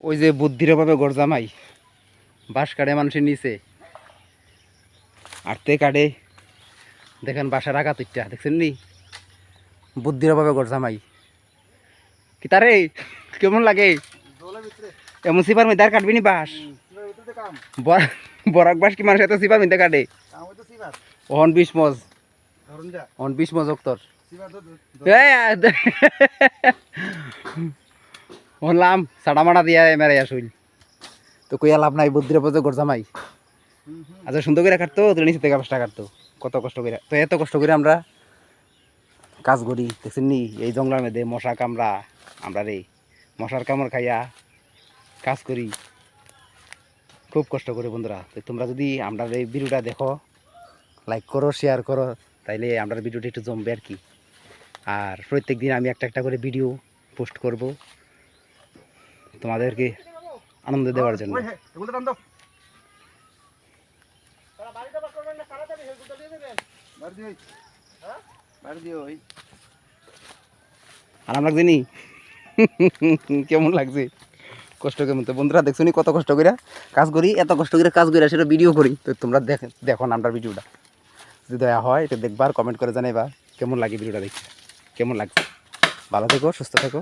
ওই যে বুদ্ধির অভাবে গরজামাই বাঁশ কাটে মানুষের নিচে আটতে কাটে দেখেন বাসার আগা তুইটা দেখছেন নি বুদ্ধির অভাবে গরজামাই কি তারে কেমন লাগে এমন সিপার মধ্যে আর কাটবি নি বাঁশ বরাক বাঁশ কি মানুষ এত সিপার মধ্যে কাটে অহন 20 মজ অহন 20 মজ অক্তর বললাম সাড়া মাড়া দিয়া মেরে আসুন তো কইয়া লাভ নাই বুদ্ধির অভাবে গরজামাই আচ্ছা সুন্দর করে কাটতো তোর নিচে থেকে বাঁশটা কাটতো কত কষ্ট করে তো এত কষ্ট করে আমরা কাজ করি দেখছেন নি এই জঙ্গলের মধ্যে মশা কামড়া আমরা রে মশার কামড় খাইয়া কাজ করি খুব কষ্ট করে বন্ধুরা। তো তোমরা যদি আমরা এই ভিডিওটা দেখো লাইক করো শেয়ার করো তাইলে আমরা ভিডিওটা একটু জমবে আর কি। আর প্রত্যেক দিন আমি একটা একটা করে ভিডিও পোস্ট করব তোমাদেরকে আনন্দ দেওয়ার জন্য। আরাম লাগছে নি কেমন লাগছে কষ্ট কেমন? তো বন্ধুরা দেখছো নি কত কষ্ট করে কাজ করি, এত কষ্ট করে কাজ করে সেটা ভিডিও করি। তো তোমরা দেখো না আমরা ভিডিওটা যদি দয়া হয় এটা দেখবার কমেন্ট করে জানাইবা কেমন লাগে ভিডিওটা দেখতে কেমন লাগছে। ভালো থেকো সুস্থ থেকো।